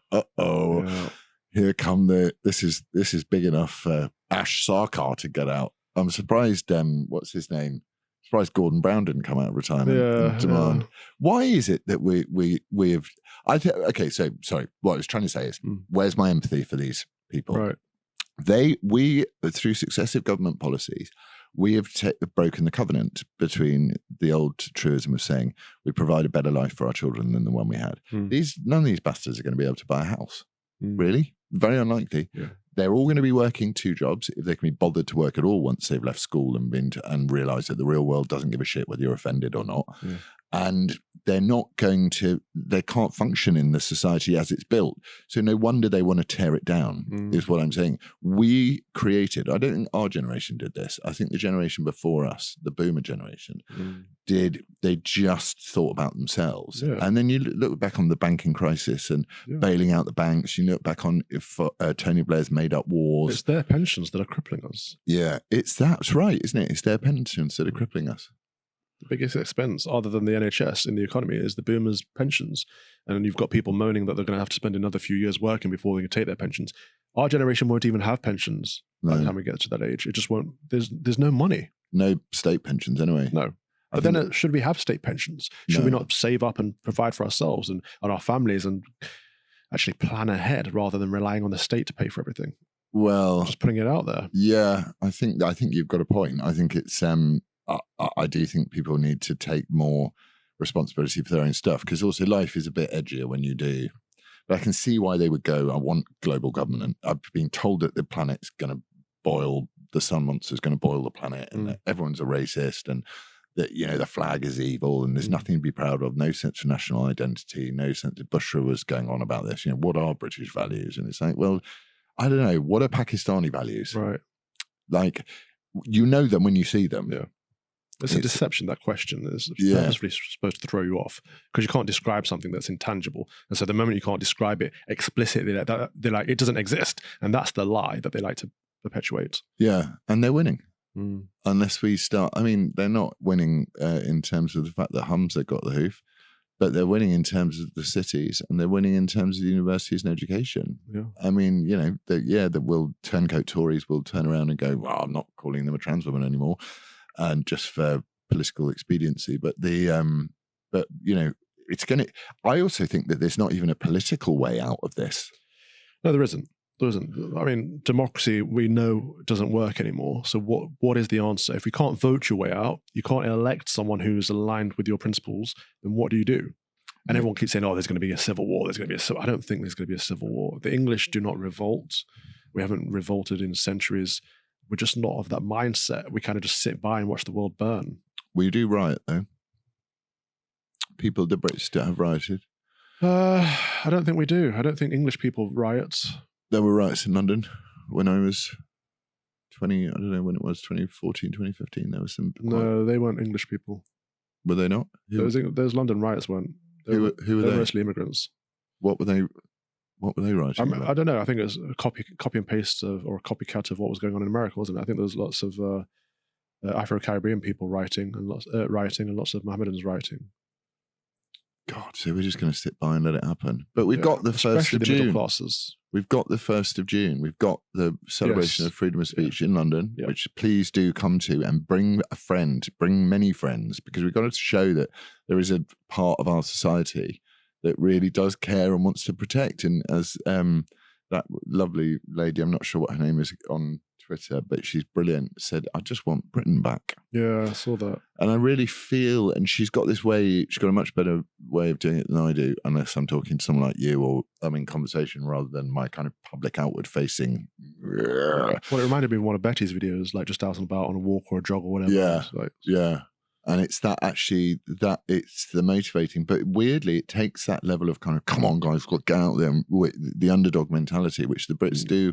here come this is big enough for Ash Sarkar to get out. I'm surprised, what's his name? Surprised Gordon Brown didn't come out of retirement and demand. Yeah. Why is it that we've... okay, so, sorry, what I was trying to say is, where's my empathy for these people? Right. We, through successive government policies, we have broken the covenant between the old truism of saying we provide a better life for our children than the one we had. None of these bastards are going to be able to buy a house. Really? Very unlikely. Yeah. They're all going to be working two jobs if they can be bothered to work at all once they've left school and realise that the real world doesn't give a shit whether you're offended or not. Yeah. And they can't function in the society as it's built. So no wonder they want to tear it down, is what I'm saying. We created, I don't think our generation did this. I think the generation before us, the boomer generation, they just thought about themselves. Yeah. And then you look back on the banking crisis and bailing out the banks. You look back on Tony Blair's made up wars. It's their pensions that are crippling us. Yeah, that's right, isn't it? It's their pensions that are crippling us. The biggest expense, other than the NHS in the economy, is the boomers' pensions. And you've got people moaning that they're going to have to spend another few years working before they can take their pensions. Our generation won't even have pensions by the No. time we get to that age. It just won't. There's no money. No state pensions anyway. No. I But then should we have state pensions? Should we No. not save up and provide for ourselves and our families and actually plan ahead rather than relying on the state to pay for everything? Well, Just putting it out there. yeah, I think you've got a point. I think it's I do think people need to take more responsibility for their own stuff, because also life is a bit edgier when you do. But I can see why they would go, I want global government. I've been told that the planet's going to boil, the sun monster's going to boil the planet, and that everyone's a racist, and that, you know, the flag is evil and there's nothing to be proud of, no sense of national identity, no sense of Bushra was going on about this. You know, what are British values? And it's like, well, I don't know. What are Pakistani values? Right. Like, you know them when you see them. Yeah. It's a deception, that question. Is Yeah. purposefully supposed to throw you off because you can't describe something that's intangible. And so the moment you can't describe it explicitly, they're like, it doesn't exist. And that's the lie that they like to perpetuate. Yeah. And they're winning. Mm. Unless we start, I mean, they're not winning in terms of the fact that Hamza got the hoof, but they're winning in terms of the cities, and they're winning in terms of the universities and education. Yeah. I mean, you know, the turncoat Tories will turn around and go, well, I'm not calling them a trans woman anymore, and just for political expediency. But but you know, it's going to. I also think that there's not even a political way out of this. No, there isn't. There isn't. I mean, democracy, we know, doesn't work anymore. So what is the answer? If you can't vote your way out, you can't elect someone who's aligned with your principles, then what do you do? And everyone keeps saying, oh, there's going to be a civil war. There's going to be I don't think there's going to be a civil war. The English do not revolt. We haven't revolted in centuries. We're just not of that mindset. We kind of just sit by and watch the world burn. We do riot, though. The Brits have rioted. I don't think we do. I don't think English people riot. There were riots in London when I was 20, I don't know when it was, 2014, 2015. There was some. No, they weren't English people. Were they not? Those London riots weren't. Who were they? Mostly immigrants. What were they writing about? I don't know. I think it was a copy and paste or a copycat of what was going on in America, wasn't it? I think there was lots of Afro-Caribbean people rioting and lots of Mohammedans rioting. God, so we're just going to sit by and let it happen. But we've got the 1st of the June. middle classes. We've got the 1st of June. We've got the celebration of freedom of speech in London, which please do come to, and bring a friend, bring many friends, because we've got to show that there is a part of our society that really does care and wants to protect. And as that lovely lady, I'm not sure what her name is on Twitter, but she's brilliant, said, I just want Britain back. Yeah, I saw that. And I really feel, and she's got a much better way of doing it than I do, unless I'm talking to someone like you or I'm in conversation rather than my kind of public outward facing. Well, it reminded me of one of Betty's videos, like just out and about on a walk or a jog or whatever. Yeah, like, yeah. And it's it's the motivating, but weirdly it takes that level of kind of, come on guys, we've got to get out there, and the underdog mentality, which the Brits do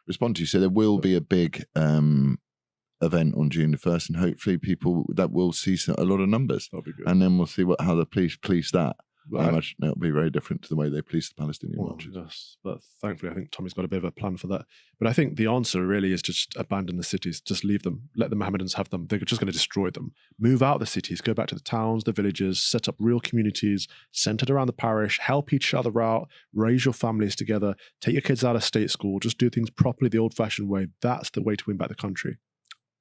respond to. So there will be a big event on June the 1st, and hopefully people that will see a lot of numbers. That'll be good. And then we'll see how the police police that. I imagine it'll be very different to the way they police the Palestinian marches. Yes, but thankfully I think Tommy's got a bit of a plan for that. But I think the answer really is just abandon the cities, just leave them, let the Mohammedans have them. They're just going to destroy them. Move out the cities, go back to the towns, the villages, set up real communities centered around the parish, help each other out, raise your families together, take your kids out of state school, just do things properly the old-fashioned way. That's the way to win back the country.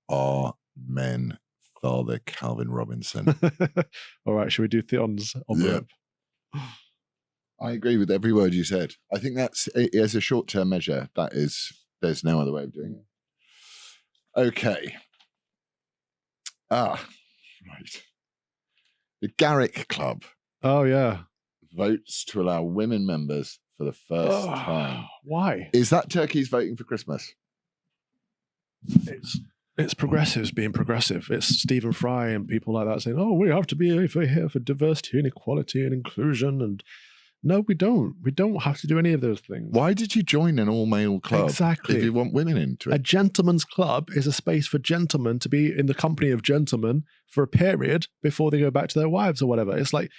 Amen, Father Calvin Robinson. All right, should we do Theon's envelope? I agree with every word you said. I think that's, as a short-term measure, there's no other way of doing it. Okay. Right. The Garrick Club. Oh, yeah. Votes to allow women members for the first time. Why? Is that turkeys voting for Christmas? It's progressives being progressive. It's Stephen Fry and people like that saying, oh, we have to be here for diversity and equality and inclusion. And no, we don't. We don't have to do any of those things. Why did you join an all-male club? Exactly. If you want women into it. A gentleman's club is a space for gentlemen to be in the company of gentlemen for a period before they go back to their wives or whatever. It's like,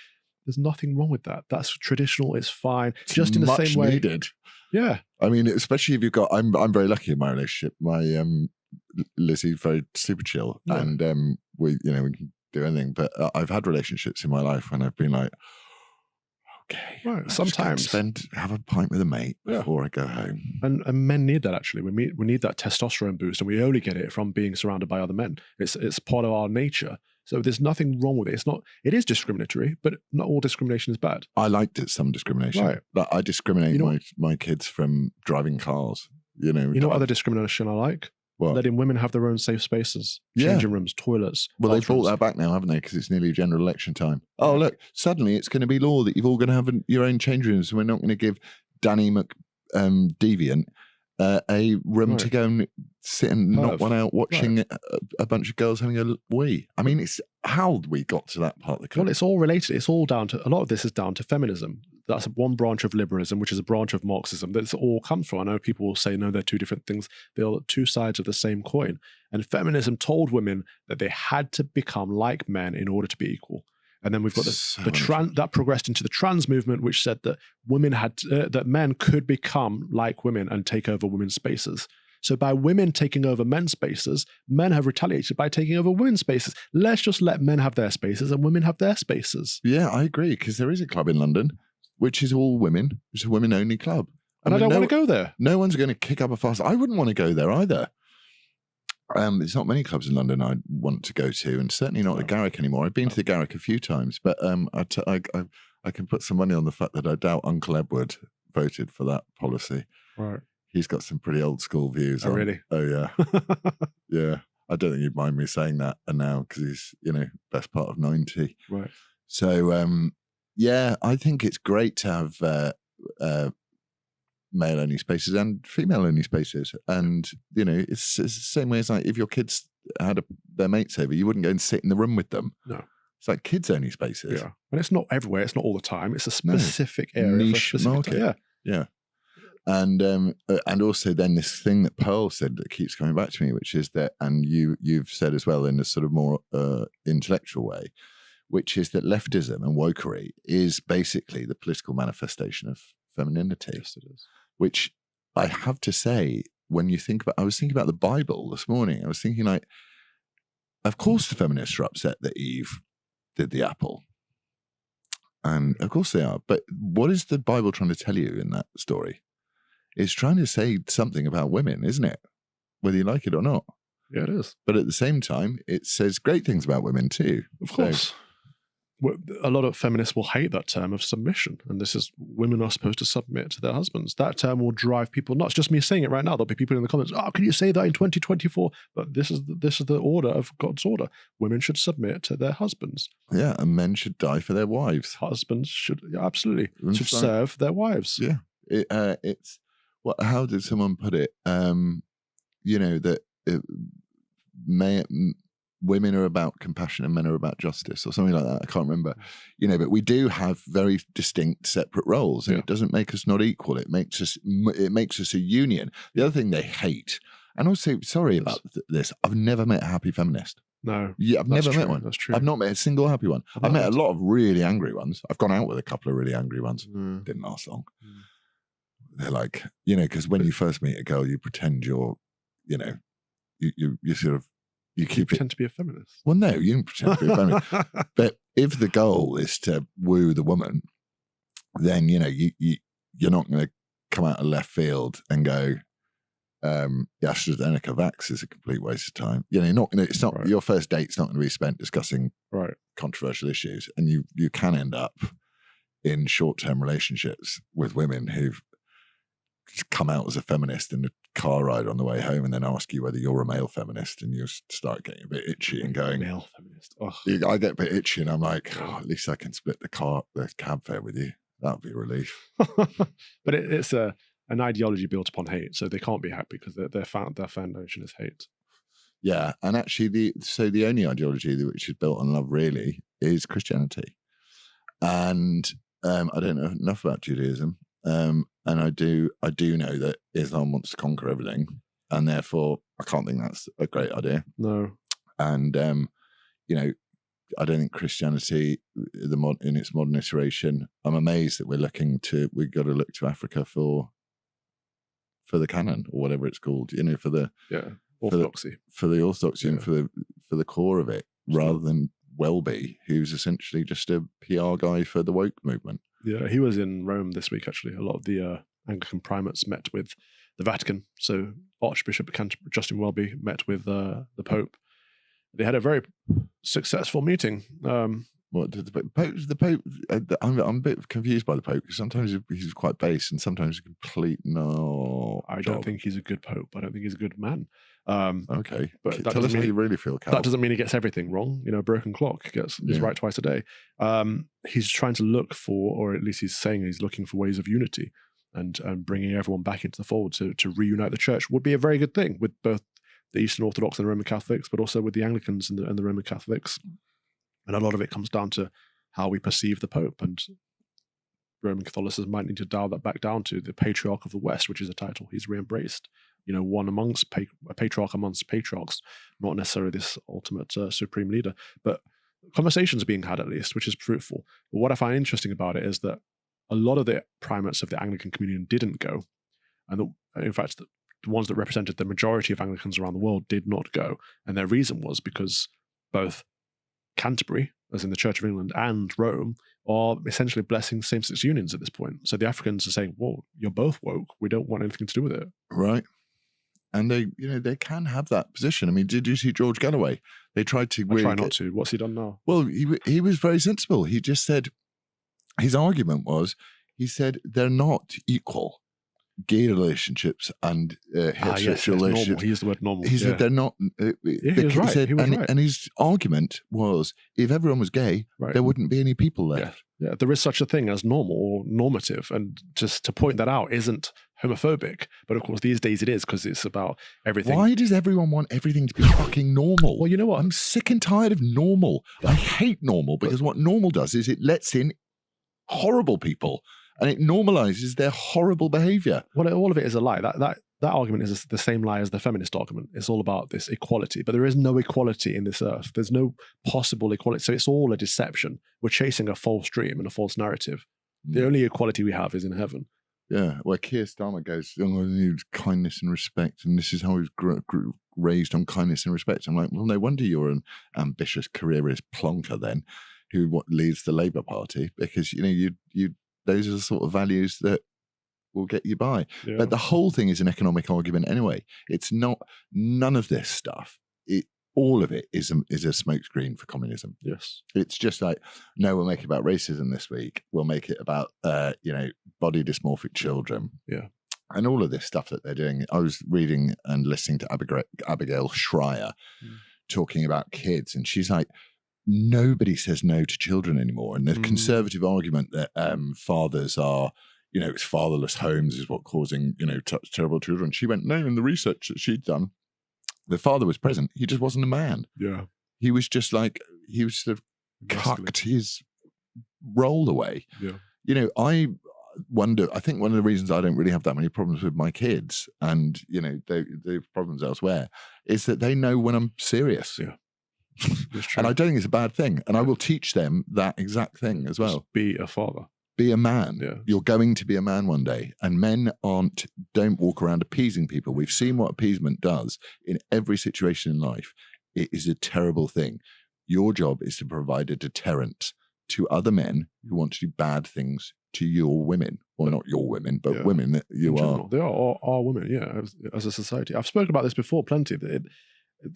there's nothing wrong with that. That's traditional. It's fine. It's just in the same way. Needed. Yeah. I mean, especially if you've got, I'm very lucky in my relationship. My Lizzie's very super chill, and we can do anything. But I've had relationships in my life when I've been like, okay. Right. I'm just gonna Sometimes. have a pint with a mate Yeah. before I go home. And men need that, actually. We need that testosterone boost, and we only get it from being surrounded by other men. It's part of our nature. So there's nothing wrong with it. It is discriminatory, but not all discrimination is bad. I liked it, some discrimination. Right. Like I discriminate You know- my kids from driving cars. You know what other discrimination I like? What? Letting women have their own safe spaces, Yeah. changing rooms, toilets. Well, they bathrooms. brought that back now, haven't they? Because it's nearly general election time. Oh, look, suddenly it's going to be law that you're all going to have your own change rooms. And we're not going to give Danny Deviant a room to go and sit and knock one out watching a bunch of girls having a wee. I mean, it's how we got to that part of the country. Well, it's all related. It's all down to, a lot of this is down to feminism. That's one branch of liberalism, which is a branch of Marxism. That's all comes from. I know people will say, no, they're two different things. They're two sides of the same coin. And feminism told women that they had to become like men in order to be equal. And then we've got that progressed into the trans movement, which said that women that men could become like women and take over women's spaces. So by women taking over men's spaces, men have retaliated by taking over women's spaces. Let's just let men have their spaces and women have their spaces. Yeah, I agree, because there is a club in London, which is all women. It's a women-only club. And I don't want to go there. No one's going to kick up a fuss. I wouldn't want to go there either. There's not many clubs in London I'd want to go to, and certainly not the Garrick anymore. I've been to the Garrick a few times, but I can put some money on the fact that I doubt Uncle Edward voted for that policy. Right. He's got some pretty old school views. Oh, really? Oh, yeah. Yeah. I don't think you'd mind me saying that now, because he's, best part of 90. Right. So, yeah, I think it's great to have male-only spaces and female-only spaces. And, it's the same way as like if your kids had their mates over, you wouldn't go and sit in the room with them. No. It's like kids-only spaces. Yeah. And it's not everywhere. It's not all the time. It's a specific area. Niche for a specific market. time. Yeah. And also then this thing that Pearl said that keeps coming back to me, which is that, and you've said as well in a sort of more intellectual way, which is that leftism and wokery is basically the political manifestation of femininity. Yes, it is. Which I have to say, when you think about, I was thinking about the Bible this morning. I was thinking like, of course the feminists are upset that Eve did the apple. And of course they are. But what is the Bible trying to tell you in that story? It's trying to say something about women, isn't it? Whether you like it or not. Yeah, it is. But at the same time, it says great things about women too. Of course. A lot of feminists will hate that term of submission. And this is, women are supposed to submit to their husbands. That term will drive people nuts. Just me saying it right now, there'll be people in the comments, can you say that in 2024? But this is the order of God's order. Women should submit to their husbands. Yeah, and men should die for their wives. Husbands should, should serve their wives. Yeah. It's, how did someone put it? That women are about compassion and men are about justice, or something like that. I can't remember. But we do have very distinct, separate roles, and it doesn't make us not equal. It makes us a union. The other thing they hate, and also, sorry about this, I've never met a happy feminist. No. Yeah, I've never met one. That's true. I've not met a single happy one. I've met a lot of really angry ones. I've gone out with a couple of really angry ones. Didn't last long. They're like, because when you first meet a girl, you pretend you're, you sort of, you pretend to be a feminist. Well, no, you don't pretend to be a feminist. But if the goal is to woo the woman, then, you're not going to come out of left field and go, AstraZeneca vax is a complete waste of time. You're not going to, it's not, your first date's not going to be spent discussing controversial issues. And you can end up in short-term relationships with women who've come out as a feminist in a car ride on the way home and then ask you whether you're a male feminist, and you start getting a bit itchy and going, male feminist. I get a bit itchy and I'm like, at least I can split the cab fare with you. That'll be a relief. But it's an ideology built upon hate, so they can't be happy because their foundation is hate. Yeah, and actually the only ideology which is built on love really is Christianity. And I don't know enough about Judaism. And I do know that Islam wants to conquer everything, and therefore I can't think that's a great idea. No. And I don't think Christianity, in its modern iteration, I'm amazed that we've got to look to Africa for the canon or whatever it's called, for the orthodoxy, for the orthodoxy and for the core of it, rather than Welby, who's essentially just a PR guy for the woke movement. Yeah, he was in Rome this week, actually. A lot of the Anglican primates met with the Vatican. So Archbishop Justin Welby met with the Pope. They had a very successful meeting. What did the Pope? I'm a bit confused by the Pope because sometimes he's quite base and sometimes a complete I don't think he's a good Pope. I don't think he's a good man. Okay, but tell us how you really feel, Cal. That doesn't mean he gets everything wrong. You know, a broken clock is right twice a day. He's trying to look for, or at least he's saying he's looking for ways of unity and bringing everyone back into the fold to reunite the church would be a very good thing with both the Eastern Orthodox and the Roman Catholics, but also with the Anglicans and the Roman Catholics. And a lot of it comes down to how we perceive the Pope, and Roman Catholicism might need to dial that back down to the Patriarch of the West, which is a title he's re-embraced. You know, one amongst a patriarch amongst patriarchs, not necessarily this ultimate supreme leader, but conversations are being had at least, which is fruitful. But what I find interesting about it is that a lot of the primates of the Anglican communion didn't go, and in fact, the ones that represented the majority of Anglicans around the world did not go, and their reason was because both Canterbury, as in the Church of England, and Rome are essentially blessing same-sex unions at this point. So the Africans are saying, well, you're both woke. We don't want anything to do with it. Right. And they can have that position. I mean, did you see George Galloway? They tried to... I try not to. What's he done now? Well, he was very sensible. He just said, his argument was, he said, they're not equal. Gay relationships and heterosexual relationships. Normal. He used the word normal. He said they're not. He was right. Said, he was right. And his argument was, if everyone was gay, there wouldn't be any people left. Yeah, there is such a thing as normal or normative, and just to point that out isn't homophobic. But of course, these days it is, because it's about everything. Why does everyone want everything to be fucking normal? Well, you know what? I'm sick and tired of normal. I hate normal because what normal does is it lets in horrible people. And it normalizes their horrible behavior. Well, all of it is a lie. That argument is the same lie as the feminist argument. It's all about this equality, but there is no equality in this earth. There's no possible equality. So it's all a deception. We're chasing a false dream and a false narrative. The only equality we have is in heaven. Yeah, where Keir Starmer goes, I need kindness and respect, and this is how he was raised on kindness and respect. I'm like, well, no wonder you're an ambitious careerist plonker then, who leads the Labour Party, because you those are the sort of values that will get you by. Yeah. But the whole thing is an economic argument anyway. It's not, none of this stuff, all of it is a smokescreen for communism. Yes. It's just like, no, we'll make it about racism this week. We'll make it about, body dysmorphic children. Yeah. And all of this stuff that they're doing. I was reading and listening to Abigail Schreier talking about kids, and she's like, nobody says no to children anymore. And the conservative argument that fathers are, it's fatherless homes is what causing, terrible children. She went, no, in the research that she'd done, the father was present. He just wasn't a man. Yeah. He was just like, he was sort of cucked his role away. Yeah. I wonder, I think one of the reasons I don't really have that many problems with my kids and, they have problems elsewhere is that they know when I'm serious. Yeah. And I don't think it's a bad thing. And I will teach them that exact thing as well. Just be a father. Be a man. Yeah. You're going to be a man one day. And men don't walk around appeasing people. We've seen what appeasement does in every situation in life. It is a terrible thing. Your job is to provide a deterrent to other men who want to do bad things to your women. Or not your women, but women that you are. They are our women, as a society. I've spoken about this before plenty.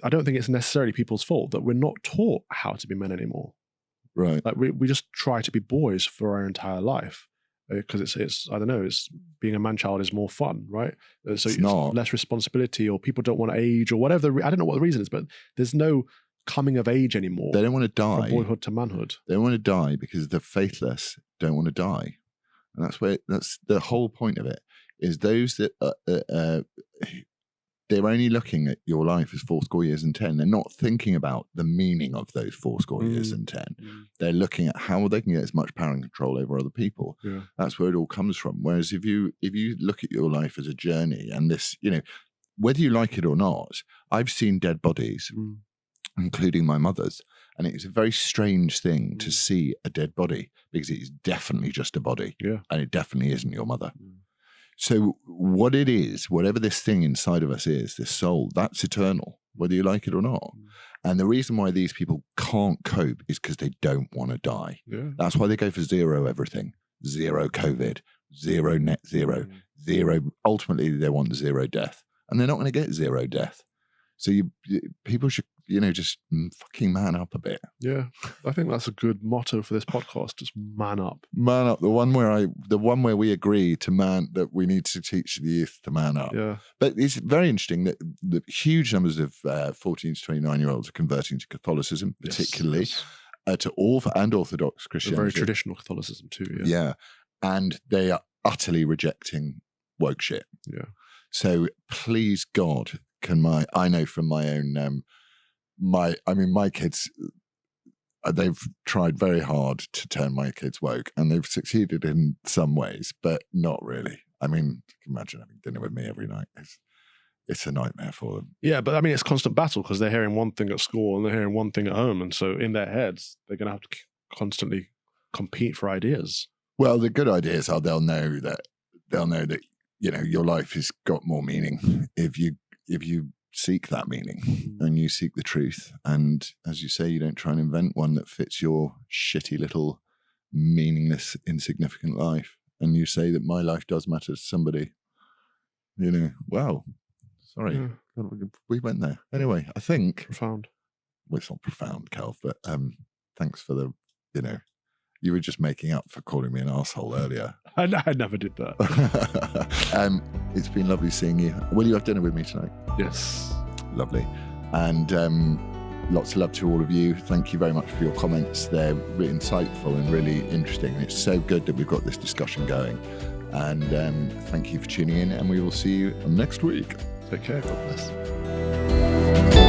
I don't think it's necessarily people's fault that we're not taught how to be men anymore. Right. Like we just try to be boys for our entire life because it's I don't know, it's being a man-child is more fun, right? So it's not. Less responsibility, or people don't want to age, or whatever. I don't know what the reason is, but there's no coming of age anymore. They don't want to die. From boyhood to manhood. They don't want to die because the faithless don't want to die. And that's the whole point of it, is those that they're only looking at your life as 80 years and 10. They're not thinking about the meaning of those 80 years and 10. They're looking at how they can get as much power and control over other people. Yeah. That's where it all comes from. Whereas if you look at your life as a journey, and this, whether you like it or not, I've seen dead bodies, including my mother's, and it's a very strange thing to see a dead body, because it's definitely just a body, and it definitely isn't your mother. So what it is, whatever this thing inside of us is, this soul, that's eternal, whether you like it or not. And the reason why these people can't cope is because they don't want to die. Yeah. That's why they go for zero everything. zero COVID, zero net zero, zero. Ultimately, they want zero death, and they're not going to get zero death. So people should, just fucking man up a bit. Yeah, I think that's a good motto for this podcast. Just man up. Man up. The one where we agree that we need to teach the youth to man up. Yeah. But it's very interesting that the huge numbers of 14 to 29-year-olds are converting to Catholicism, particularly to and Orthodox Christianity. Very traditional Catholicism too. Yeah. Yeah, and they are utterly rejecting woke shit. Yeah. So please God, I know from my own my kids, they've tried very hard to turn my kids woke, and they've succeeded in some ways, but not really. I mean, you can imagine having dinner with me every night. It's a nightmare for them. Yeah, but I mean, it's constant battle because they're hearing one thing at school and they're hearing one thing at home, and so in their heads, they're going to have to constantly compete for ideas. Well, the good ideas are they'll know that your life has got more meaning if you seek that meaning and you seek the truth. And as you say, you don't try and invent one that fits your shitty little meaningless, insignificant life. And you say that my life does matter to somebody. Wow. Sorry, we went there. Anyway, I think Profound. Well, it's not profound, Cal, but thanks for the. You were just making up for calling me an arsehole earlier. I never did that. It's been lovely seeing you. Will you have dinner with me tonight? Yes. Lovely. And lots of love to all of you. Thank you very much for your comments. They're really insightful and really interesting. And it's so good that we've got this discussion going. And thank you for tuning in. And we will see you next week. Take care. God bless.